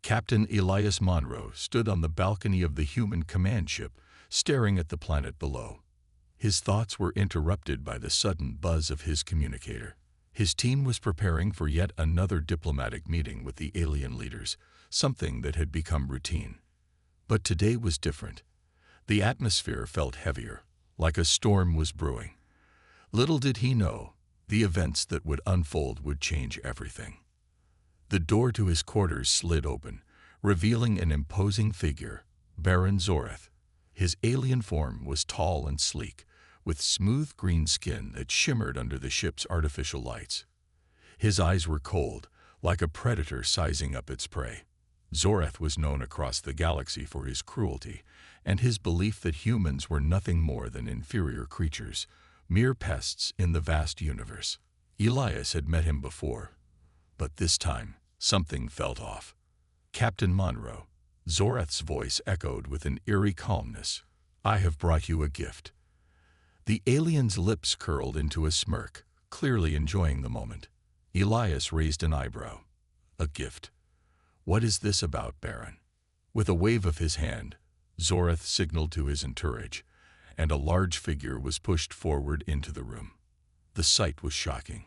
Captain Elias Monroe stood on the balcony of the human command ship, staring at the planet below. His thoughts were interrupted by the sudden buzz of his communicator. His team was preparing for yet another diplomatic meeting with the alien leaders, something that had become routine. But today was different. The atmosphere felt heavier, like a storm was brewing. Little did he know, the events that would unfold would change everything. The door to his quarters slid open, revealing an imposing figure, Baron Zorath. His alien form was tall and sleek, with smooth green skin that shimmered under the ship's artificial lights. His eyes were cold, like a predator sizing up its prey. Zorath was known across the galaxy for his cruelty and his belief that humans were nothing more than inferior creatures, mere pests in the vast universe. Elias had met him before, but this time something felt off. "Captain Monroe," Zorath's voice echoed with an eerie calmness, "I have brought you a gift." The alien's lips curled into a smirk, clearly enjoying the moment. Elias raised an eyebrow. "A gift? What is this about, Baron?" With a wave of his hand, Zorath signaled to his entourage, and a large figure was pushed forward into the room. The sight was shocking.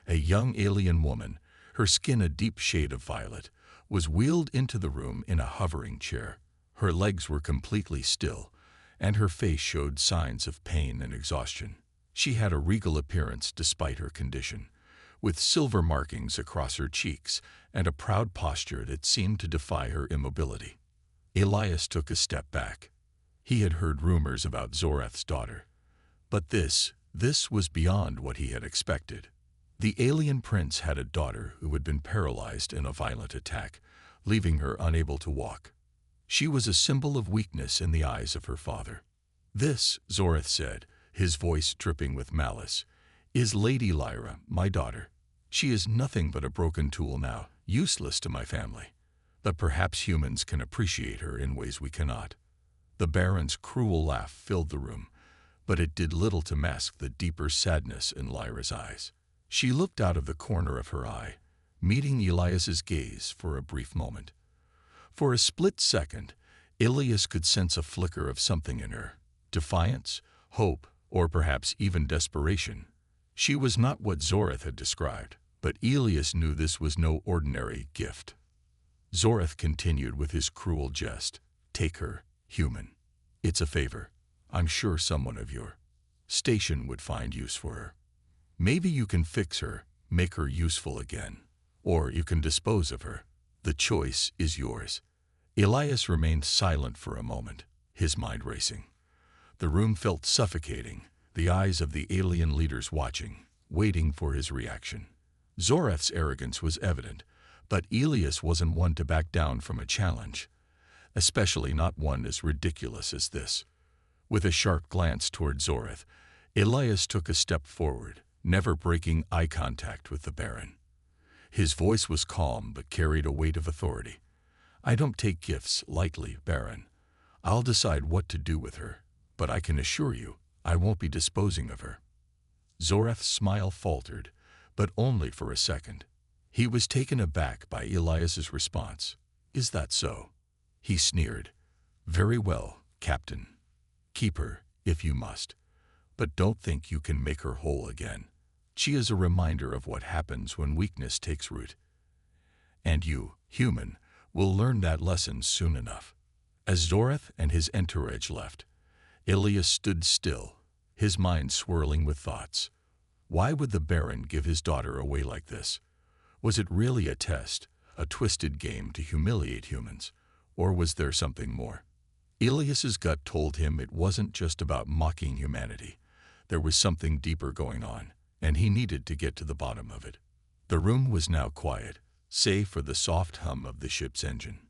A young alien woman, her skin a deep shade of violet, was wheeled into the room in a hovering chair. Her legs were completely still, and her face showed signs of pain and exhaustion. She had a regal appearance despite her condition, with silver markings across her cheeks and a proud posture that seemed to defy her immobility. Elias took a step back. He had heard rumors about Zorath's daughter, but this was beyond what he had expected. The alien prince had a daughter who had been paralyzed in a violent attack, leaving her unable to walk. She was a symbol of weakness in the eyes of her father. "This," Zorath said, his voice dripping with malice, "is Lady Lyra, my daughter. She is nothing but a broken tool now, useless to my family. But perhaps humans can appreciate her in ways we cannot." The Baron's cruel laugh filled the room, but it did little to mask the deeper sadness in Lyra's eyes. She looked out of the corner of her eye, meeting Elias's gaze for a brief moment. For a split second, Elias could sense a flicker of something in her, defiance, hope, or perhaps even desperation. She was not what Zorath had described, but Elias knew this was no ordinary gift. Zorath continued with his cruel jest, "Take her, human. It's a favor. I'm sure someone of your station would find use for her. Maybe you can fix her, make her useful again, or you can dispose of her. The choice is yours." Elias remained silent for a moment, his mind racing. The room felt suffocating, the eyes of the alien leaders watching, waiting for his reaction. Zorath's arrogance was evident, but Elias wasn't one to back down from a challenge, especially not one as ridiculous as this. With a sharp glance toward Zorath, Elias took a step forward, never breaking eye contact with the Baron. His voice was calm but carried a weight of authority. "I don't take gifts lightly, Baron. I'll decide what to do with her, but I can assure you I won't be disposing of her." Zorath's smile faltered, but only for a second. He was taken aback by Elias's response. "Is that so?" He sneered. "Very well, Captain. Keep her, if you must. But don't think you can make her whole again. She is a reminder of what happens when weakness takes root. And you, human, will learn that lesson soon enough." As Zorath and his entourage left, Elias stood still, his mind swirling with thoughts. Why would the Baron give his daughter away like this? Was it really a test, a twisted game to humiliate humans, or was there something more? Elias's gut told him it wasn't just about mocking humanity. There was something deeper going on, and he needed to get to the bottom of it. The room was now quiet, save for the soft hum of the ship's engine.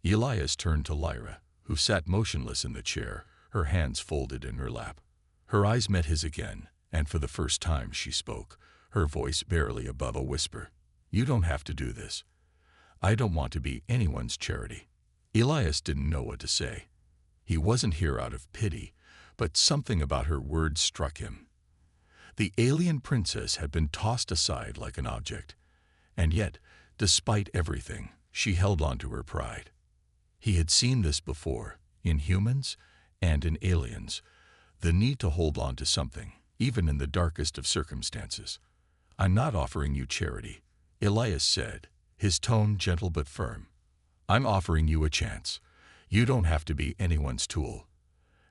Elias turned to Lyra, who sat motionless in the chair, her hands folded in her lap. Her eyes met his again, and for the first time she spoke, her voice barely above a whisper. "You don't have to do this. I don't want to be anyone's charity." Elias didn't know what to say. He wasn't here out of pity, but something about her words struck him. The alien princess had been tossed aside like an object, and yet, despite everything, She held on to her pride. He had seen this before, in humans and in aliens, the need to hold on to something, even in the darkest of circumstances. "I'm not offering you charity," Elias said, his tone gentle but firm. "I'm offering you a chance. You don't have to be anyone's tool.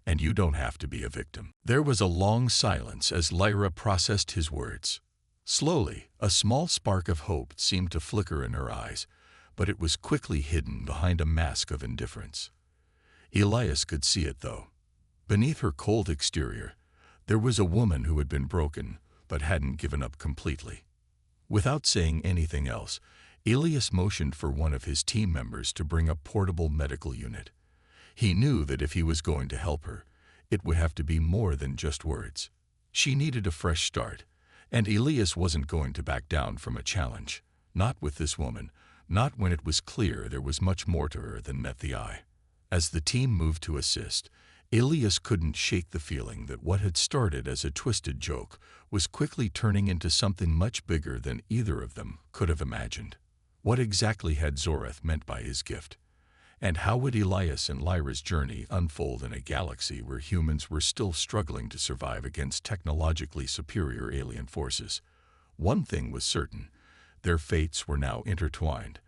And you don't have to be a victim." There was a long silence as Lyra processed his words. Slowly, a small spark of hope seemed to flicker in her eyes, but it was quickly hidden behind a mask of indifference. Elias could see it, though. Beneath her cold exterior, there was a woman who had been broken, but hadn't given up completely. Without saying anything else, Elias motioned for one of his team members to bring a portable medical unit. He knew that if he was going to help her, it would have to be more than just words. She needed a fresh start, and Elias wasn't going to back down from a challenge. Not with this woman, not when it was clear there was much more to her than met the eye. As the team moved to assist, Elias couldn't shake the feeling that what had started as a twisted joke was quickly turning into something much bigger than either of them could have imagined. What exactly had Zorath meant by his gift? And how would Elias and Lyra's journey unfold in a galaxy where humans were still struggling to survive against technologically superior alien forces? One thing was certain: their fates were now intertwined,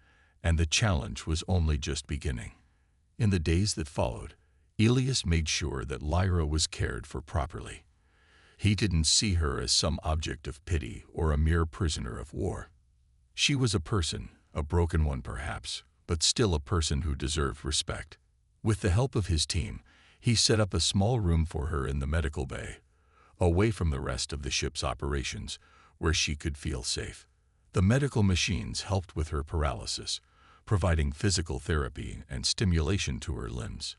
and the challenge was only just beginning. In the days that followed, Elias made sure that Lyra was cared for properly. He didn't see her as some object of pity or a mere prisoner of war. She was a person, a broken one perhaps, but still a person who deserved respect. With the help of his team, he set up a small room for her in the medical bay, away from the rest of the ship's operations, where she could feel safe. The medical machines helped with her paralysis, providing physical therapy and stimulation to her limbs.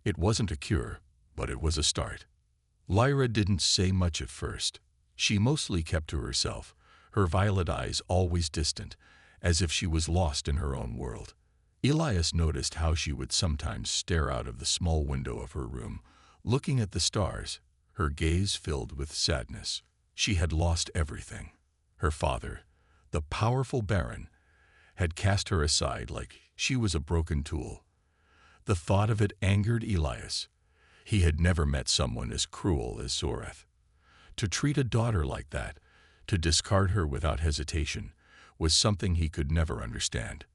It wasn't a cure, but it was a start. Lyra didn't say much at first. She mostly kept to herself, her violet eyes always distant, as if she was lost in her own world. Elias noticed how she would sometimes stare out of the small window of her room, looking at the stars, her gaze filled with sadness. She had lost everything. Her father, the powerful Baron, had cast her aside like she was a broken tool. The thought of it angered Elias. He had never met someone as cruel as Zorath. To treat a daughter like that, to discard her without hesitation, was something he could never understand.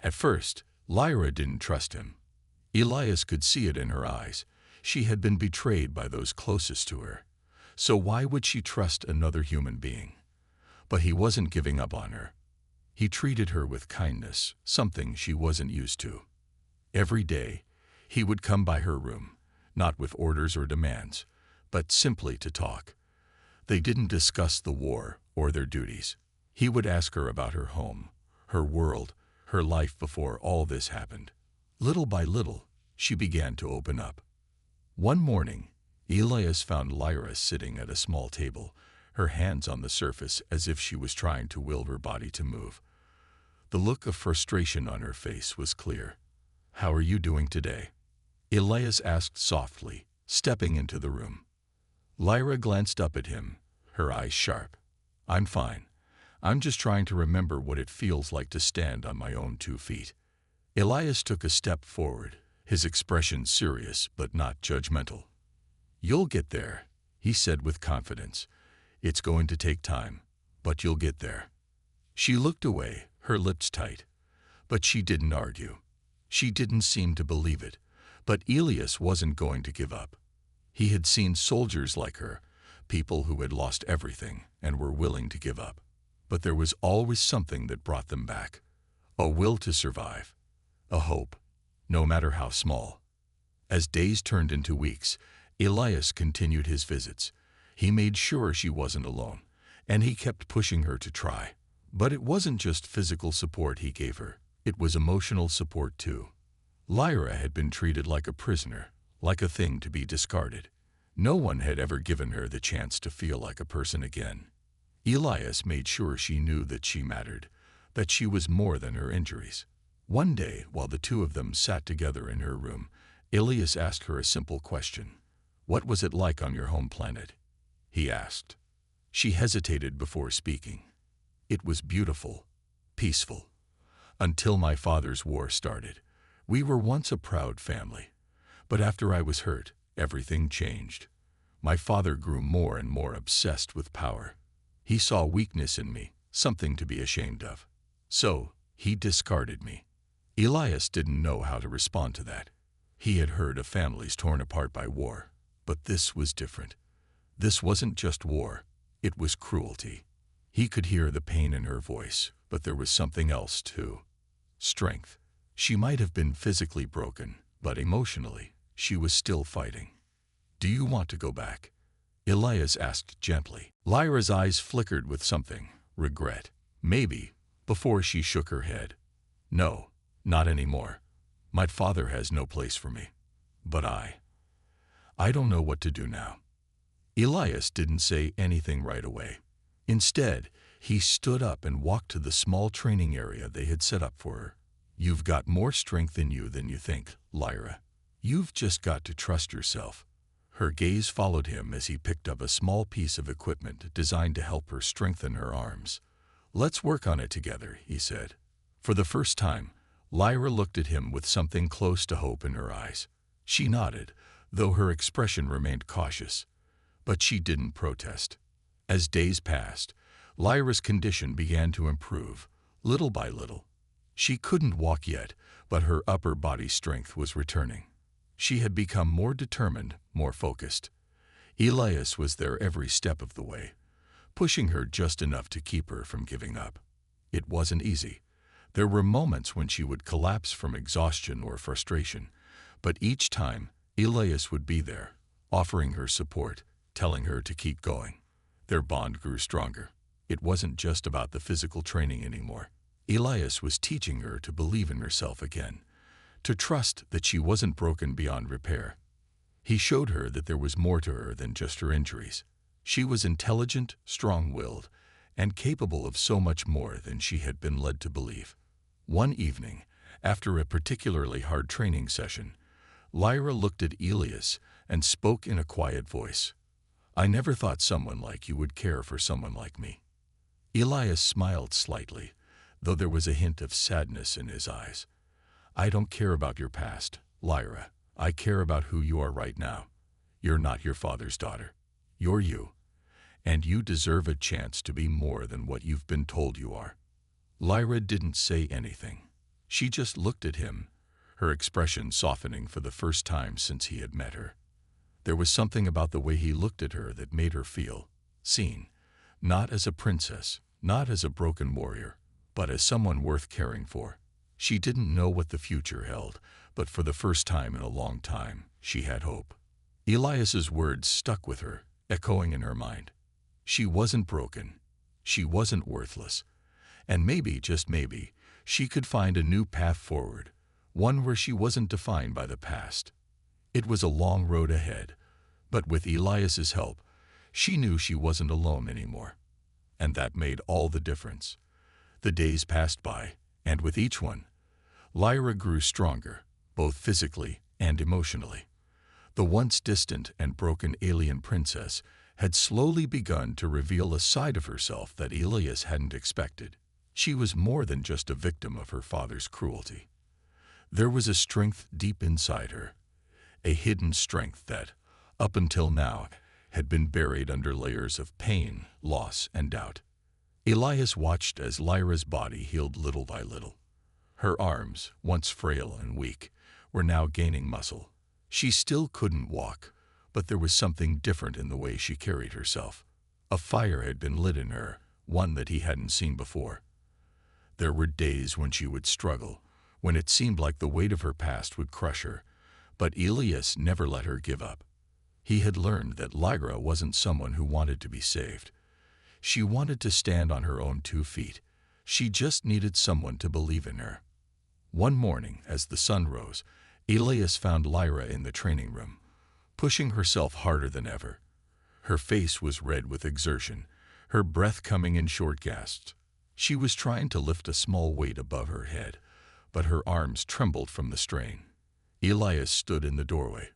At first, Lyra didn't trust him. Elias could see it in her eyes. She had been betrayed by those closest to her. So why would she trust another human being? But he wasn't giving up on her. He treated her with kindness, something she wasn't used to. Every day, he would come by her room, not with orders or demands, but simply to talk. They didn't discuss the war or their duties. He would ask her about her home, her world, her life before all this happened. Little by little, she began to open up. One morning, Elias found Lyra sitting at a small table, her hands on the surface as if she was trying to will her body to move. The look of frustration on her face was clear. "How are you doing today?" Elias asked softly, stepping into the room. Lyra glanced up at him, her eyes sharp. "I'm fine. I'm just trying to remember what it feels like to stand on my own 2 feet." Elias took a step forward, his expression serious but not judgmental. "You'll get there," he said with confidence. "It's going to take time, but you'll get there." She looked away, her lips tight. But she didn't argue. She didn't seem to believe it, but Elias wasn't going to give up. He had seen soldiers like her, people who had lost everything and were willing to give up. But there was always something that brought them back. A will to survive. A hope, no matter how small. As days turned into weeks, Elias continued his visits. He made sure she wasn't alone, and he kept pushing her to try. But it wasn't just physical support he gave her. It was emotional support too. Lyra had been treated like a prisoner, like a thing to be discarded. No one had ever given her the chance to feel like a person again. Elias made sure she knew that she mattered, that she was more than her injuries. One day, while the two of them sat together in her room, Elias asked her a simple question. "What was it like on your home planet?" he asked. She hesitated before speaking. "It was beautiful, peaceful. until my father's war started. We were once a proud family. But after I was hurt, everything changed. My father grew more and more obsessed with power. He saw weakness in me, something to be ashamed of. So, he discarded me. Elias didn't know how to respond to that. He had heard of families torn apart by war, but this was different. This wasn't just war, it was cruelty. He could hear the pain in her voice, but there was something else too. Strength. She might have been physically broken, but emotionally, she was still fighting. "Do you want to go back?" Elias asked gently. Lyra's eyes flickered with something, regret, maybe, before she shook her head. "No, not anymore. My father has no place for me. But I don't know what to do now." Elias didn't say anything right away. Instead, he stood up and walked to the small training area they had set up for her. "You've got more strength in you than you think, Lyra. You've just got to trust yourself." Her gaze followed him as he picked up a small piece of equipment designed to help her strengthen her arms. "Let's work on it together," he said. For the first time, Lyra looked at him with something close to hope in her eyes. She nodded, though her expression remained cautious. But she didn't protest. As days passed, Lyra's condition began to improve, little by little. She couldn't walk yet, but her upper body strength was returning. She had become more determined, more focused. Elias was there every step of the way, pushing her just enough to keep her from giving up. It wasn't easy. There were moments when she would collapse from exhaustion or frustration, but each time, Elias would be there, offering her support, telling her to keep going. Their bond grew stronger. It wasn't just about the physical training anymore. Elias was teaching her to believe in herself again, to trust that she wasn't broken beyond repair. He showed her that there was more to her than just her injuries. She was intelligent, strong-willed, and capable of so much more than she had been led to believe. One evening, after a particularly hard training session, Lyra looked at Elias and spoke in a quiet voice. "I never thought someone like you would care for someone like me." Elias smiled slightly, though there was a hint of sadness in his eyes. "I don't care about your past, Lyra. I care about who you are right now. You're not your father's daughter. You're you. And you deserve a chance to be more than what you've been told you are." Lyra didn't say anything. She just looked at him, her expression softening for the first time since he had met her. There was something about the way he looked at her that made her feel seen, not as a princess, not as a broken warrior, but as someone worth caring for. She didn't know what the future held, but for the first time in a long time, she had hope. Elias's words stuck with her, echoing in her mind. She wasn't broken. She wasn't worthless. And maybe, just maybe, she could find a new path forward, one where she wasn't defined by the past. It was a long road ahead, but with Elias's help, she knew she wasn't alone anymore. And that made all the difference. The days passed by, and with each one, Lyra grew stronger, both physically and emotionally. The once distant and broken alien princess had slowly begun to reveal a side of herself that Elias hadn't expected. She was more than just a victim of her father's cruelty. There was a strength deep inside her, a hidden strength that, up until now, had been buried under layers of pain, loss, and doubt. Elias watched as Lyra's body healed little by little. Her arms, once frail and weak, were now gaining muscle. She still couldn't walk, but there was something different in the way she carried herself. A fire had been lit in her, one that he hadn't seen before. There were days when she would struggle, when it seemed like the weight of her past would crush her, but Elias never let her give up. He had learned that Lyra wasn't someone who wanted to be saved. She wanted to stand on her own 2 feet. She just needed someone to believe in her. One morning, as the sun rose, Elias found Lyra in the training room, pushing herself harder than ever. Her face was red with exertion, her breath coming in short gasps. She was trying to lift a small weight above her head, but her arms trembled from the strain. Elias stood in the doorway,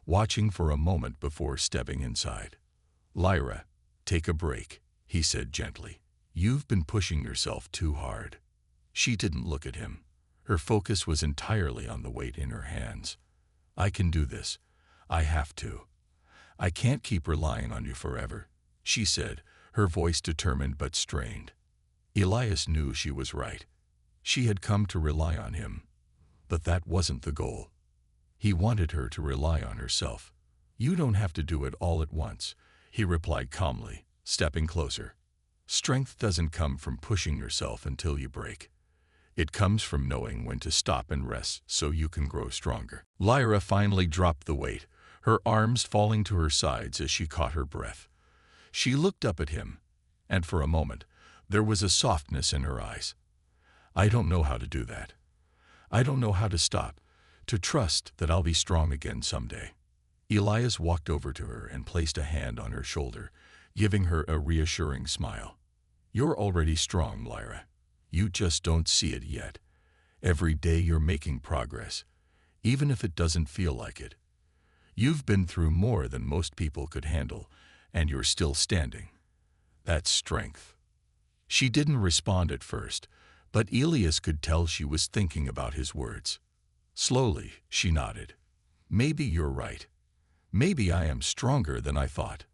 watching for a moment before stepping inside. "Lyra, take a break," he said gently. "You've been pushing yourself too hard." She didn't look at him. Her focus was entirely on the weight in her hands. I can do this. I have to. I can't keep relying on you forever, she said, her voice determined but strained. Elias knew she was right. She had come to rely on him. But that wasn't the goal. He wanted her to rely on herself. You don't have to do it all at once, he replied calmly, stepping closer. Strength doesn't come from pushing yourself until you break. It comes from knowing when to stop and rest so you can grow stronger. Lyra finally dropped the weight, her arms falling to her sides as she caught her breath. She looked up at him, and for a moment, there was a softness in her eyes. I don't know how to do that. I don't know how to stop, to trust that I'll be strong again someday. Elias walked over to her and placed a hand on her shoulder, giving her a reassuring smile. You're already strong, Lyra. You just don't see it yet. Every day you're making progress, even if it doesn't feel like it. You've been through more than most people could handle, and you're still standing. That's strength. She didn't respond at first, but Elias could tell she was thinking about his words. Slowly, she nodded. Maybe you're right. Maybe I am stronger than I thought.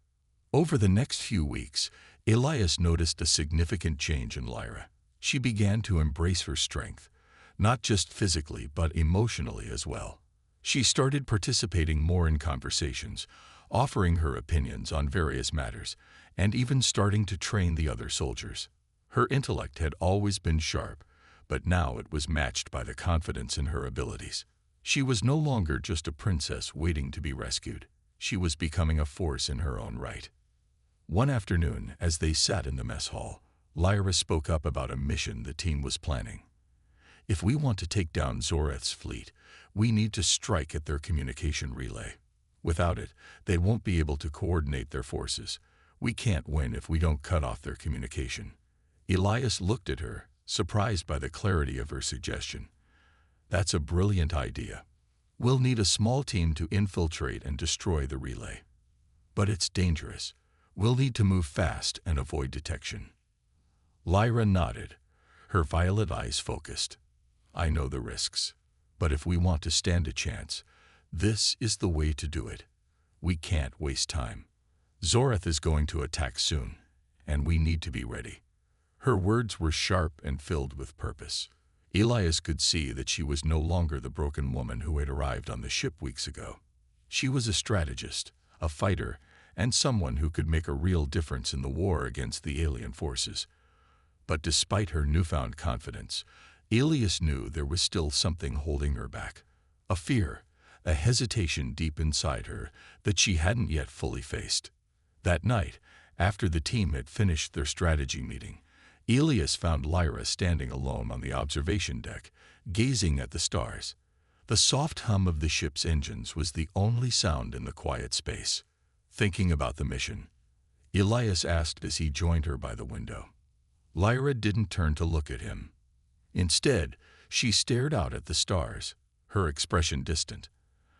Over the next few weeks, Elias noticed a significant change in Lyra. She began to embrace her strength, not just physically but emotionally as well. She started participating more in conversations, offering her opinions on various matters, and even starting to train the other soldiers. Her intellect had always been sharp, but now it was matched by the confidence in her abilities. She was no longer just a princess waiting to be rescued. She was becoming a force in her own right. One afternoon, as they sat in the mess hall, Lyra spoke up about a mission the team was planning. If we want to take down Zoreth's fleet, we need to strike at their communication relay. Without it, they won't be able to coordinate their forces. We can't win if we don't cut off their communication. Elias looked at her, surprised by the clarity of her suggestion. That's a brilliant idea. We'll need a small team to infiltrate and destroy the relay. But it's dangerous. We'll need to move fast and avoid detection. Lyra nodded, her violet eyes focused. I know the risks, but if we want to stand a chance, this is the way to do it. We can't waste time. Zoreth is going to attack soon, and we need to be ready. Her words were sharp and filled with purpose. Elias could see that she was no longer the broken woman who had arrived on the ship weeks ago. She was a strategist, a fighter, and someone who could make a real difference in the war against the alien forces. But despite her newfound confidence, Elias knew there was still something holding her back. A fear, a hesitation deep inside her that she hadn't yet fully faced. That night, after the team had finished their strategy meeting, Elias found Lyra standing alone on the observation deck, gazing at the stars. The soft hum of the ship's engines was the only sound in the quiet space. Thinking about the mission, Elias asked as he joined her by the window. Lyra didn't turn to look at him. Instead, she stared out at the stars, her expression distant.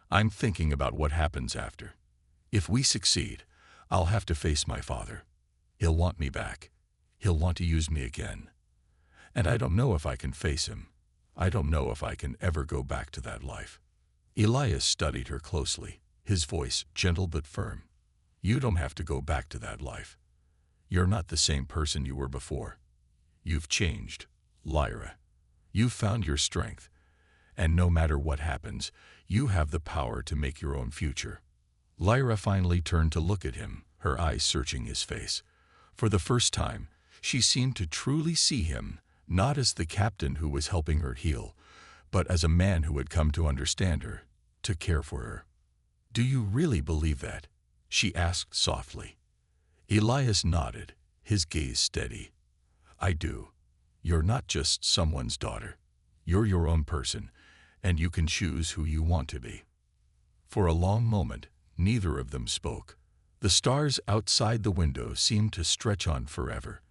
I'm thinking about what happens after. If we succeed, I'll have to face my father. He'll want me back. He'll want to use me again. And I don't know if I can face him. I don't know if I can ever go back to that life. Elias studied her closely, his voice gentle but firm. You don't have to go back to that life. You're not the same person you were before. You've changed, Lyra. You've found your strength, and no matter what happens, you have the power to make your own future. Lyra finally turned to look at him, her eyes searching his face. For the first time, she seemed to truly see him, not as the captain who was helping her heal, but as a man who had come to understand her, to care for her. Do you really believe that? She asked softly. Elias nodded, his gaze steady. I do. You're not just someone's daughter. You're your own person, and you can choose who you want to be. For a long moment, neither of them spoke. The stars outside the window seemed to stretch on forever,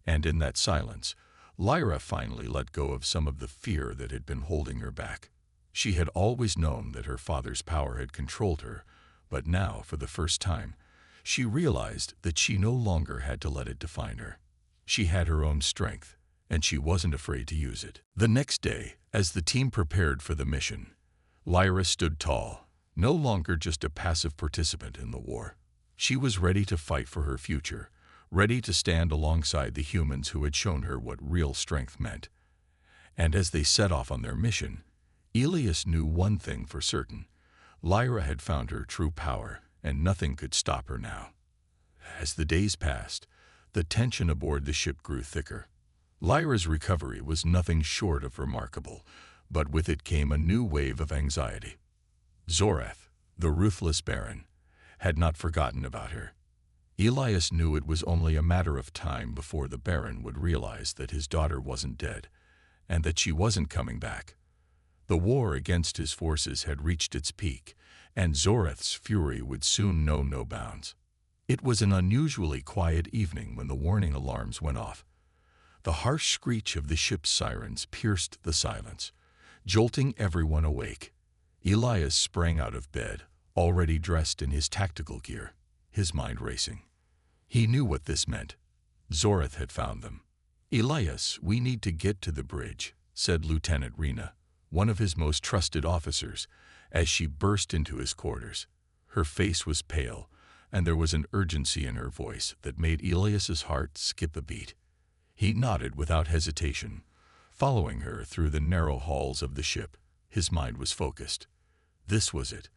and in that silence, Lyra finally let go of some of the fear that had been holding her back. She had always known that her father's power had controlled her, but now, for the first time, she realized that she no longer had to let it define her. She had her own strength, and she wasn't afraid to use it. The next day, as the team prepared for the mission, Lyra stood tall, no longer just a passive participant in the war. She was ready to fight for her future, ready to stand alongside the humans who had shown her what real strength meant. And as they set off on their mission, Elias knew one thing for certain. Lyra had found her true power, and nothing could stop her now. As the days passed, the tension aboard the ship grew thicker. Lyra's recovery was nothing short of remarkable, but with it came a new wave of anxiety. Zorath, the ruthless Baron, had not forgotten about her. Elias knew it was only a matter of time before the Baron would realize that his daughter wasn't dead, and that she wasn't coming back. The war against his forces had reached its peak, and Zorath's fury would soon know no bounds. It was an unusually quiet evening when the warning alarms went off. The harsh screech of the ship's sirens pierced the silence, jolting everyone awake. Elias sprang out of bed, already dressed in his tactical gear, his mind racing. He knew what this meant. Zorath had found them. "Elias, we need to get to the bridge," said Lieutenant Rena, one of his most trusted officers, as she burst into his quarters. Her face was pale, and there was an urgency in her voice that made Elias's heart skip a beat. He nodded without hesitation, following her through the narrow halls of the ship. His mind was focused. This was it.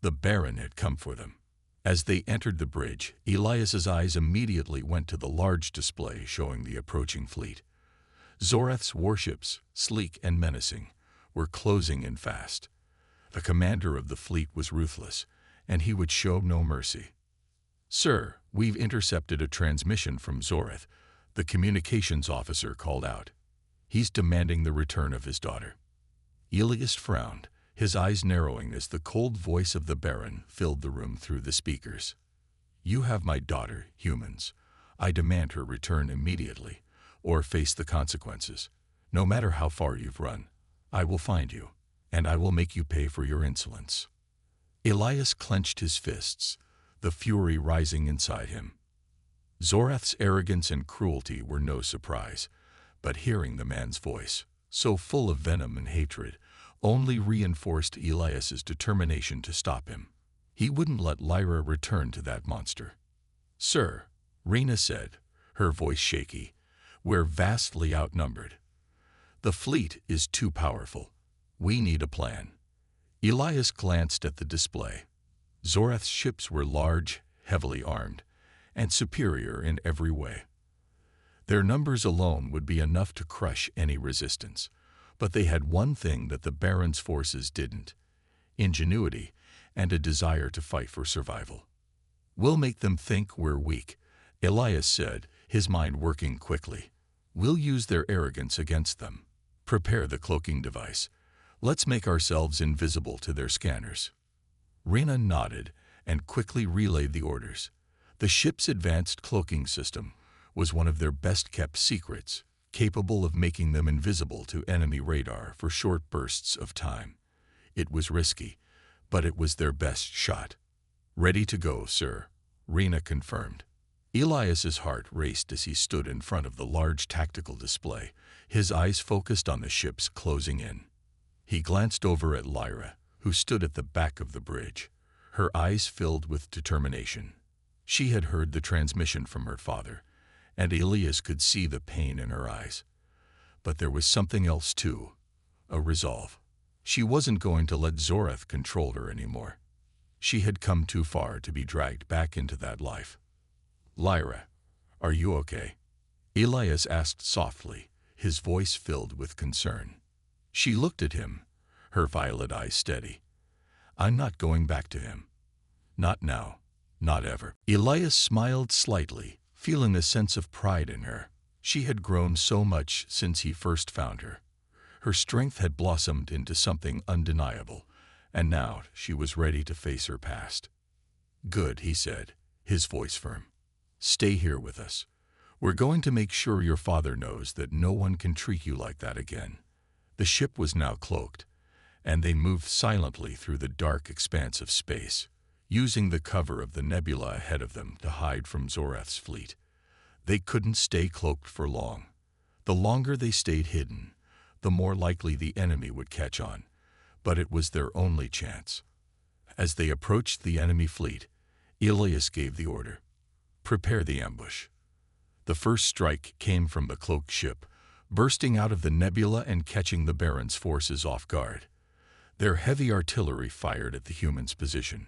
The Baron had come for them. As they entered the bridge, Elias's eyes immediately went to the large display showing the approaching fleet. Zorath's warships, sleek and menacing, were closing in fast. The commander of the fleet was ruthless, and he would show no mercy. "Sir, we've intercepted a transmission from Zorath," the communications officer called out. "He's demanding the return of his daughter." Elias frowned, his eyes narrowing as the cold voice of the Baron filled the room through the speakers. "You have my daughter, humans. I demand her return immediately, or face the consequences. No matter how far you've run, I will find you, and I will make you pay for your insolence." Elias clenched his fists, the fury rising inside him. Zorath's arrogance and cruelty were no surprise, but hearing the man's voice, so full of venom and hatred, only reinforced Elias's determination to stop him. He wouldn't let Lyra return to that monster. "Sir," Rena said, her voice shaky, "we're vastly outnumbered. The fleet is too powerful. We need a plan." Elias glanced at the display. Zorath's ships were large, heavily armed, and superior in every way. Their numbers alone would be enough to crush any resistance. But they had one thing that the Baron's forces didn't: ingenuity and a desire to fight for survival. "We'll make them think we're weak," Elias said, his mind working quickly. "We'll use their arrogance against them. Prepare the cloaking device. Let's make ourselves invisible to their scanners." Rena nodded and quickly relayed the orders. The ship's advanced cloaking system was one of their best-kept secrets, capable of making them invisible to enemy radar for short bursts of time. It was risky, but it was their best shot. "Ready to go, sir," Rena confirmed. Elias's heart raced as he stood in front of the large tactical display, his eyes focused on the ships closing in. He glanced over at Lyra, who stood at the back of the bridge, her eyes filled with determination. She had heard the transmission from her father, and Elias could see the pain in her eyes. But there was something else too, a resolve. She wasn't going to let Zorath control her anymore. She had come too far to be dragged back into that life. "Lyra, are you okay?" Elias asked softly, his voice filled with concern. She looked at him, her violet eyes steady. "I'm not going back to him. Not now, not ever." Elias smiled slightly, feeling a sense of pride in her. She had grown so much since he first found her. Her strength had blossomed into something undeniable, and now she was ready to face her past. "Good," he said, his voice firm. "Stay here with us. We're going to make sure your father knows that no one can treat you like that again." The ship was now cloaked, and they moved silently through the dark expanse of space, using the cover of the nebula ahead of them to hide from Zorath's fleet. They couldn't stay cloaked for long. The longer they stayed hidden, the more likely the enemy would catch on, but it was their only chance. As they approached the enemy fleet, Elias gave the order, "Prepare the ambush." The first strike came from the cloaked ship, bursting out of the nebula and catching the Baron's forces off guard. Their heavy artillery fired at the humans' position,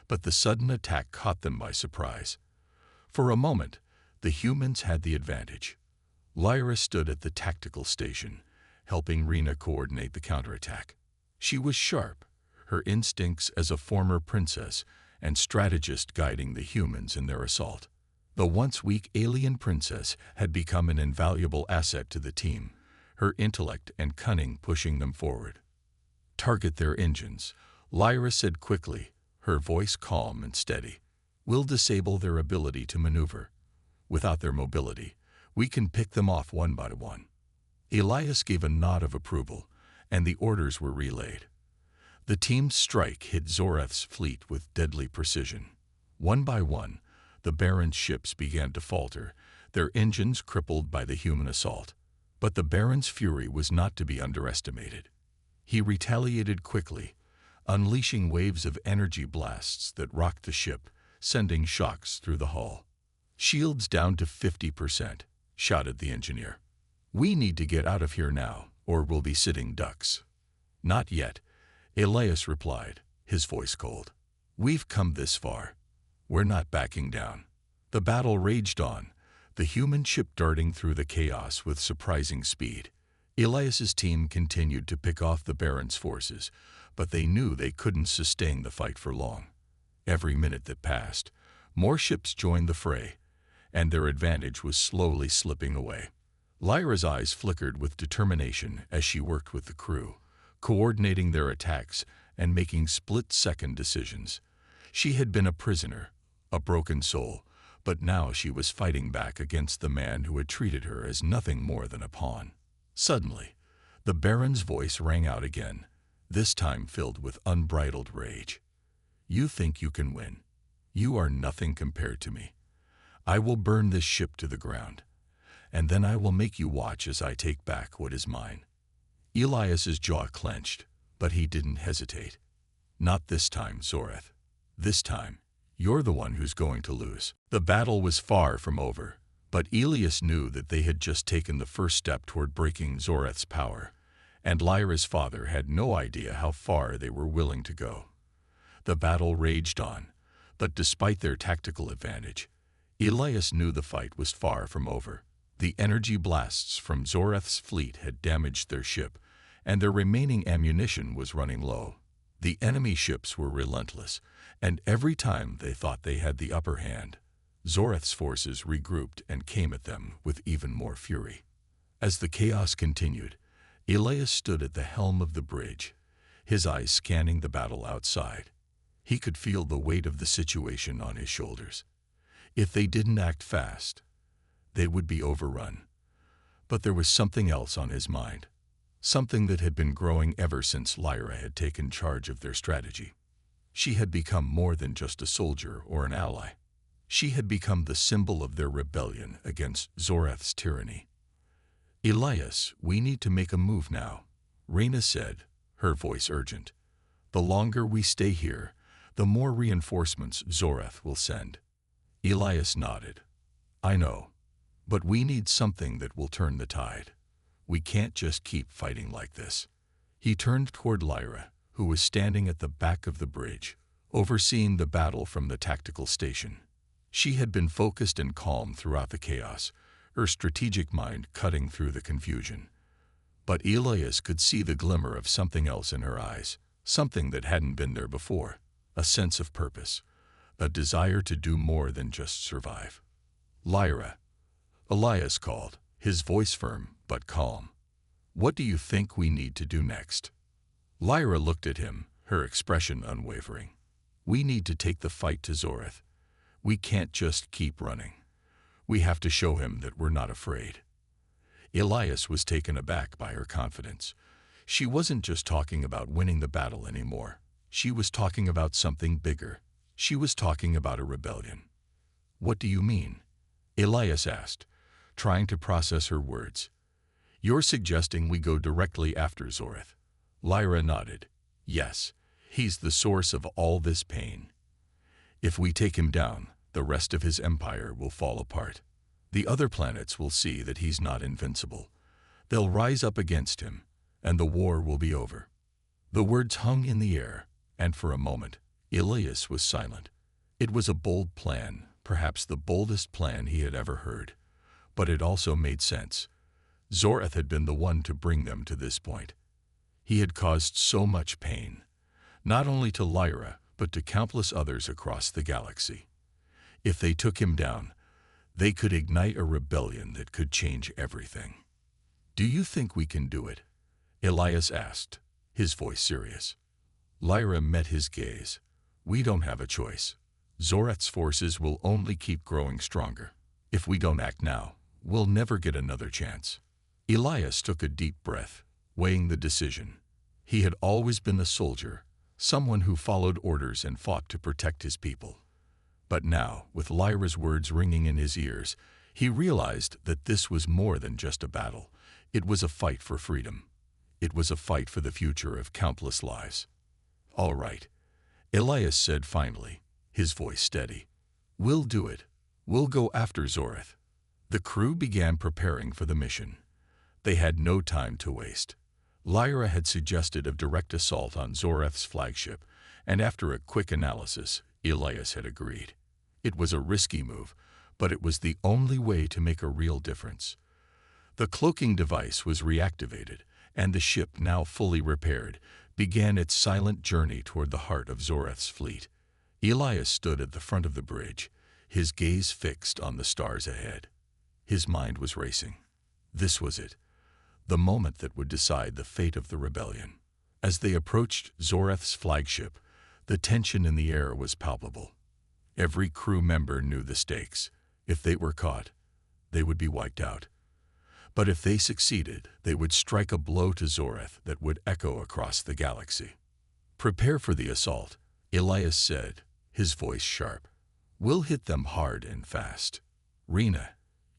but the sudden attack caught them by surprise. For a moment, the humans had the advantage. Lyra stood at the tactical station, helping Rena coordinate the counterattack. She was sharp, her instincts as a former princess and strategist guiding the humans in their assault. The once weak alien princess had become an invaluable asset to the team, her intellect and cunning pushing them forward. "Target their engines," Lyra said quickly, her voice calm and steady. "We'll disable their ability to maneuver. Without their mobility, we can pick them off one by one." Elias gave a nod of approval, and the orders were relayed. The team's strike hit Zoreth's fleet with deadly precision. One by one, the Baron's ships began to falter, their engines crippled by the human assault. But the Baron's fury was not to be underestimated. He retaliated quickly, unleashing waves of energy blasts that rocked the ship, sending shocks through the hull. "Shields down to 50%, shouted the engineer. "We need to get out of here now, or we'll be sitting ducks." "Not yet," Elias replied, his voice cold. "We've come this far. We're not backing down." The battle raged on, the human ship darting through the chaos with surprising speed. Elias's team continued to pick off the Baron's forces, but they knew they couldn't sustain the fight for long. Every minute that passed, more ships joined the fray, and their advantage was slowly slipping away. Lyra's eyes flickered with determination as she worked with the crew, coordinating their attacks and making split-second decisions. She had been a prisoner, a broken soul, but now she was fighting back against the man who had treated her as nothing more than a pawn. Suddenly, the Baron's voice rang out again, this time filled with unbridled rage. "You think you can win? You are nothing compared to me. I will burn this ship to the ground, and then I will make you watch as I take back what is mine." Elias's jaw clenched, but he didn't hesitate. "Not this time, Zoreth. This time, you're the one who's going to lose." The battle was far from over, but Elias knew that they had just taken the first step toward breaking Zoreth's power, and Lyra's father had no idea how far they were willing to go. The battle raged on, but despite their tactical advantage, Elias knew the fight was far from over. The energy blasts from Zoreth's fleet had damaged their ship, and their remaining ammunition was running low. The enemy ships were relentless, and every time they thought they had the upper hand, Zoreth's forces regrouped and came at them with even more fury. As the chaos continued, Elias stood at the helm of the bridge, his eyes scanning the battle outside. He could feel the weight of the situation on his shoulders. If they didn't act fast, they would be overrun. But there was something else on his mind, something that had been growing ever since Lyra had taken charge of their strategy. She had become more than just a soldier or an ally. She had become the symbol of their rebellion against Zoreth's tyranny. "Elias, we need to make a move now," Rena said, her voice urgent. "The longer we stay here, the more reinforcements Zoreth will send." Elias nodded. "I know, but we need something that will turn the tide. We can't just keep fighting like this." He turned toward Lyra, who was standing at the back of the bridge, overseeing the battle from the tactical station. She had been focused and calm throughout the chaos, her strategic mind cutting through the confusion. But Elias could see the glimmer of something else in her eyes, something that hadn't been there before, a sense of purpose, a desire to do more than just survive. "Lyra," Elias called, his voice firm but calm. "What do you think we need to do next?" Lyra looked at him, her expression unwavering. "We need to take the fight to Zoreth. We can't just keep running. We have to show him that we're not afraid." Elias was taken aback by her confidence. She wasn't just talking about winning the battle anymore. She was talking about something bigger. She was talking about a rebellion. "What do you mean?" Elias asked, trying to process her words. You're suggesting we go directly after Zoreth? Lyra nodded. Yes, he's the source of all this pain. If we take him down, the rest of his empire will fall apart. The other planets will see that he's not invincible. They'll rise up against him, and the war will be over. The words hung in the air, and for a moment, Elias was silent. It was a bold plan, perhaps the boldest plan he had ever heard. But it also made sense. Zoreth had been the one to bring them to this point. He had caused so much pain, not only to Lyra, but to countless others across the galaxy. If they took him down, they could ignite a rebellion that could change everything. Do you think we can do it? Elias asked, his voice serious. Lyra met his gaze. We don't have a choice. Zoreth's forces will only keep growing stronger. If we don't act now, we'll never get another chance. Elias took a deep breath, weighing the decision. He had always been a soldier, someone who followed orders and fought to protect his people. But now, with Lyra's words ringing in his ears, he realized that this was more than just a battle. It was a fight for freedom. It was a fight for the future of countless lives. All right, Elias said finally, his voice steady. We'll do it. We'll go after Zoreth. The crew began preparing for the mission. They had no time to waste. Lyra had suggested a direct assault on Zoreth's flagship, and after a quick analysis, Elias had agreed. It was a risky move, but it was the only way to make a real difference. The cloaking device was reactivated, and the ship, now fully repaired, began its silent journey toward the heart of Zoreth's fleet. Elias stood at the front of the bridge, his gaze fixed on the stars ahead. His mind was racing. This was it, the moment that would decide the fate of the rebellion. As they approached Zoreth's flagship, the tension in the air was palpable. Every crew member knew the stakes. If they were caught, they would be wiped out. But if they succeeded, they would strike a blow to Zoreth that would echo across the galaxy. Prepare for the assault, Elias said, his voice sharp. We'll hit them hard and fast. Rena,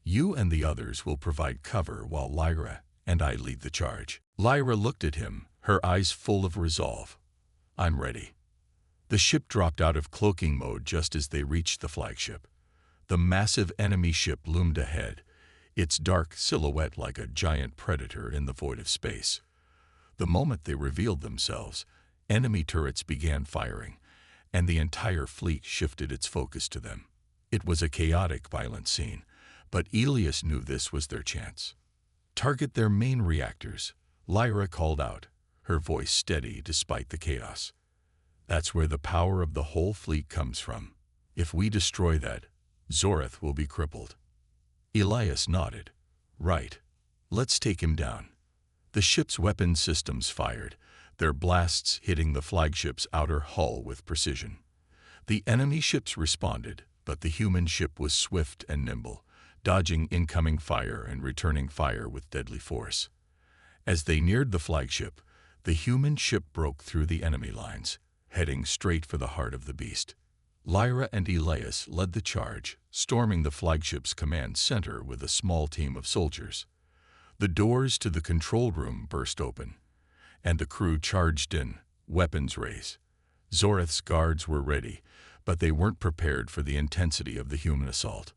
you and the others will provide cover while Lyra and I lead the charge. Lyra looked at him, her eyes full of resolve. I'm ready. The ship dropped out of cloaking mode just as they reached the flagship. The massive enemy ship loomed ahead, its dark silhouette like a giant predator in the void of space. The moment they revealed themselves, enemy turrets began firing, and the entire fleet shifted its focus to them. It was a chaotic, violent scene, but Elias knew this was their chance. Target their main reactors, Lyra called out, her voice steady despite the chaos. That's where the power of the whole fleet comes from. If we destroy that, Zoreth will be crippled. Elias nodded. Right. Let's take him down. The ship's weapon systems fired, their blasts hitting the flagship's outer hull with precision. The enemy ships responded, but the human ship was swift and nimble, dodging incoming fire and returning fire with deadly force. As they neared the flagship, the human ship broke through the enemy lines, heading straight for the heart of the beast. Lyra and Elias led the charge, storming the flagship's command center with a small team of soldiers. The doors to the control room burst open, and the crew charged in, weapons raised. Zoreth's guards were ready, but they weren't prepared for the intensity of the human assault.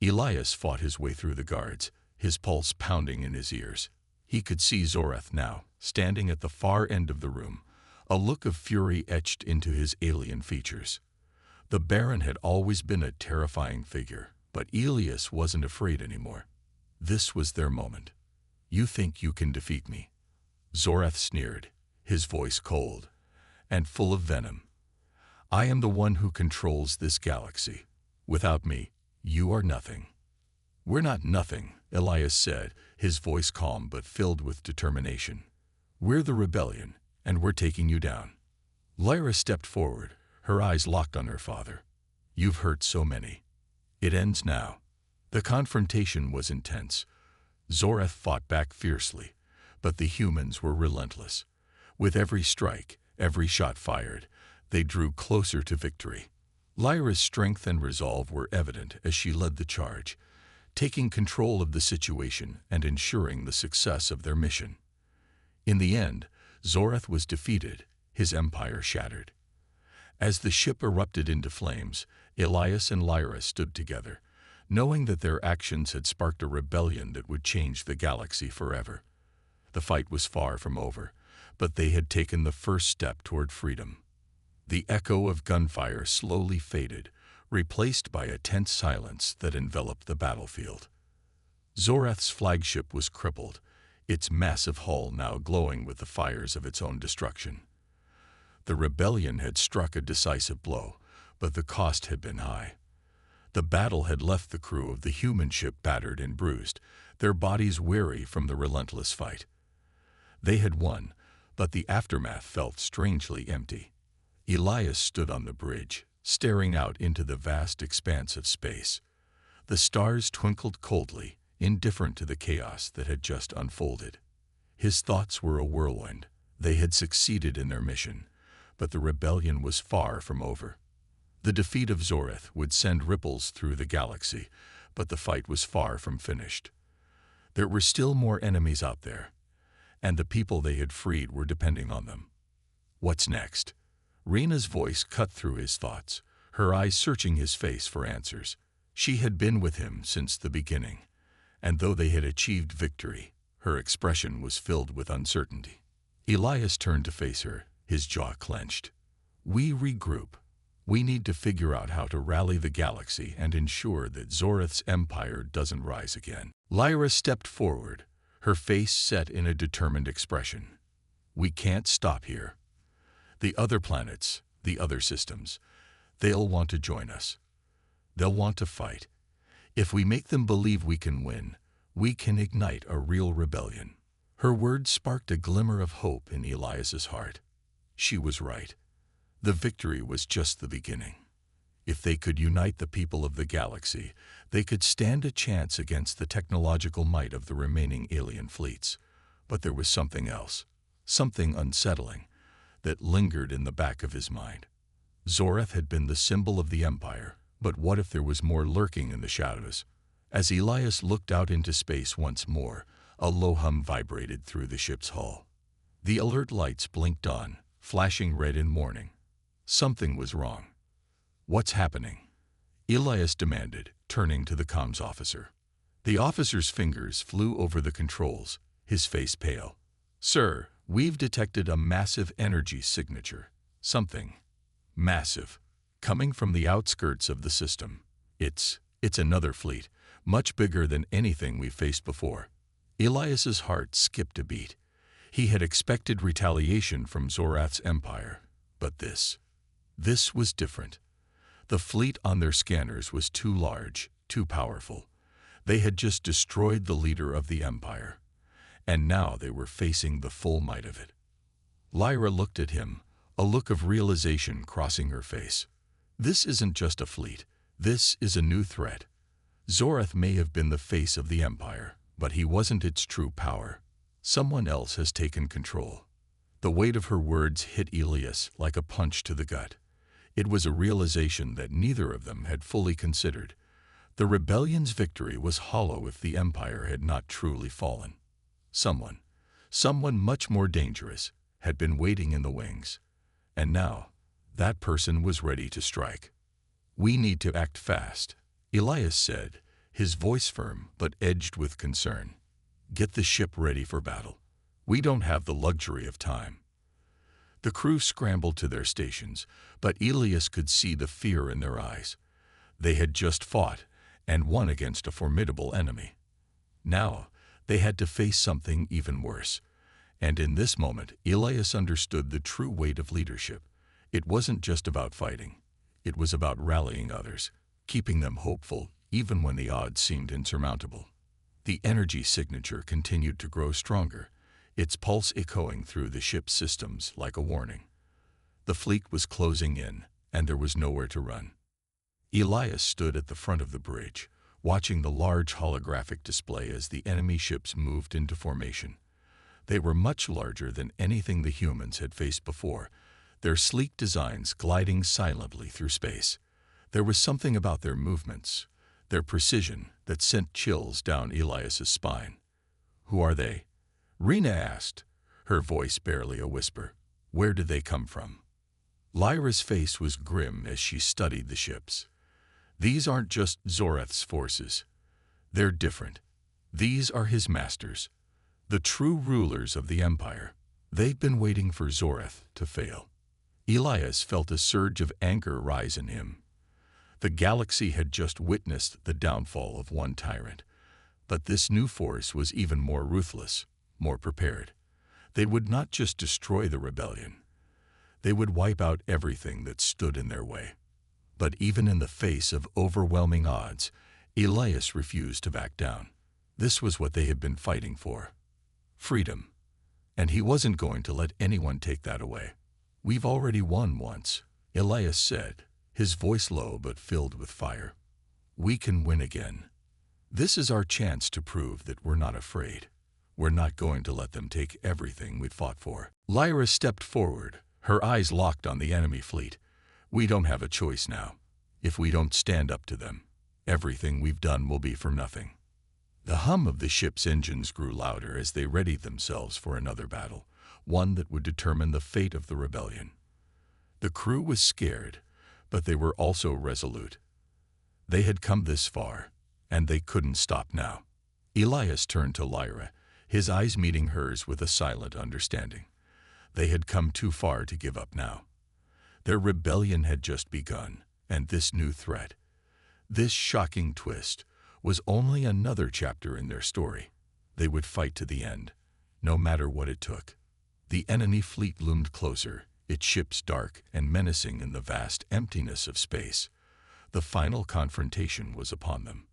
Elias fought his way through the guards, his pulse pounding in his ears. He could see Zoreth now, standing at the far end of the room, a look of fury etched into his alien features. The Baron had always been a terrifying figure, but Elias wasn't afraid anymore. This was their moment. You think you can defeat me? Zoreth sneered, his voice cold and full of venom. I am the one who controls this galaxy. Without me, you are nothing. We're not nothing, Elias said, his voice calm but filled with determination. We're the rebellion, and we're taking you down. Lyra stepped forward, her eyes locked on her father. You've hurt so many. It ends now. The confrontation was intense. Zoreth fought back fiercely, but the humans were relentless. With every strike, every shot fired, they drew closer to victory. Lyra's strength and resolve were evident as she led the charge, taking control of the situation and ensuring the success of their mission. In the end, Zorath was defeated, his empire shattered. As the ship erupted into flames, Elias and Lyra stood together, knowing that their actions had sparked a rebellion that would change the galaxy forever. The fight was far from over, but they had taken the first step toward freedom. The echo of gunfire slowly faded, replaced by a tense silence that enveloped the battlefield. Zorath's flagship was crippled, its massive hull now glowing with the fires of its own destruction. The rebellion had struck a decisive blow, but the cost had been high. The battle had left the crew of the human ship battered and bruised, their bodies weary from the relentless fight. They had won, but the aftermath felt strangely empty. Elias stood on the bridge, staring out into the vast expanse of space. The stars twinkled coldly, indifferent to the chaos that had just unfolded. His thoughts were a whirlwind. They had succeeded in their mission, but the rebellion was far from over. The defeat of Zorath would send ripples through the galaxy, but the fight was far from finished. There were still more enemies out there, and the people they had freed were depending on them. What's next? Rena's voice cut through his thoughts, her eyes searching his face for answers. She had been with him since the beginning, and though they had achieved victory, her expression was filled with uncertainty. Elias turned to face her, his jaw clenched. We regroup. We need to figure out how to rally the galaxy and ensure that Zorath's empire doesn't rise again. Lyra stepped forward, her face set in a determined expression. We can't stop here. The other planets, the other systems, they'll want to join us. They'll want to fight. If we make them believe we can win, we can ignite a real rebellion. Her words sparked a glimmer of hope in Elias's heart. She was right. The victory was just the beginning. If they could unite the people of the galaxy, they could stand a chance against the technological might of the remaining alien fleets. But there was something else, something unsettling, that lingered in the back of his mind. Zorath had been the symbol of the Empire, but what if there was more lurking in the shadows? As Elias looked out into space once more, a low hum vibrated through the ship's hull. The alert lights blinked on, flashing red in warning. Something was wrong. What's happening? Elias demanded, turning to the comms officer. The officer's fingers flew over the controls, his face pale. Sir, we've detected a massive energy signature. Something massive, coming from the outskirts of the system. It's another fleet, much bigger than anything we've faced before. Elias's heart skipped a beat. He had expected retaliation from Zorath's empire, but this was different. The fleet on their scanners was too large, too powerful. They had just destroyed the leader of the empire, and now they were facing the full might of it. Lyra looked at him, a look of realization crossing her face. This isn't just a fleet. This is a new threat. Zorath may have been the face of the empire, but he wasn't its true power. Someone else has taken control. The weight of her words hit Elias like a punch to the gut. It was a realization that neither of them had fully considered. The rebellion's victory was hollow if the empire had not truly fallen. Someone much more dangerous, had been waiting in the wings. And now, that person was ready to strike. We need to act fast, Elias said, his voice firm but edged with concern. Get the ship ready for battle. We don't have the luxury of time. The crew scrambled to their stations, but Elias could see the fear in their eyes. They had just fought and won against a formidable enemy. Now, they had to face something even worse. And in this moment, Elias understood the true weight of leadership. It wasn't just about fighting. It was about rallying others, keeping them hopeful even when the odds seemed insurmountable. The energy signature continued to grow stronger, its pulse echoing through the ship's systems like a warning. The fleet was closing in, and there was nowhere to run. Elias stood at the front of the bridge, watching the large holographic display as the enemy ships moved into formation. They were much larger than anything the humans had faced before, their sleek designs gliding silently through space. There was something about their movements, their precision that sent chills down Elias's spine. "Who are they?" Rena asked, her voice barely a whisper. "Where did they come from?" Lyra's face was grim as she studied the ships. "These aren't just Zoreth's forces. They're different. These are his masters, the true rulers of the Empire. They've been waiting for Zoreth to fail." Elias felt a surge of anger rise in him. The galaxy had just witnessed the downfall of one tyrant, but this new force was even more ruthless, more prepared. They would not just destroy the rebellion. They would wipe out everything that stood in their way. But even in the face of overwhelming odds, Elias refused to back down. This was what they had been fighting for. Freedom. And he wasn't going to let anyone take that away. "We've already won once," Elias said, his voice low but filled with fire. "We can win again. This is our chance to prove that we're not afraid. We're not going to let them take everything we've fought for." Lyra stepped forward, her eyes locked on the enemy fleet. "We don't have a choice now. If we don't stand up to them, everything we've done will be for nothing." The hum of the ship's engines grew louder as they readied themselves for another battle, one that would determine the fate of the rebellion. The crew was scared, but they were also resolute. They had come this far, and they couldn't stop now. Elias turned to Lyra, his eyes meeting hers with a silent understanding. They had come too far to give up now. Their rebellion had just begun, and this new threat, this shocking twist, was only another chapter in their story. They would fight to the end, no matter what it took. The enemy fleet loomed closer, its ships dark and menacing in the vast emptiness of space. The final confrontation was upon them.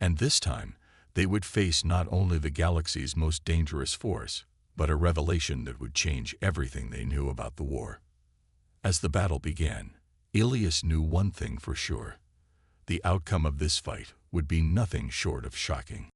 And this time, they would face not only the galaxy's most dangerous force, but a revelation that would change everything they knew about the war. As the battle began, Elias knew one thing for sure. The outcome of this fight would be nothing short of shocking.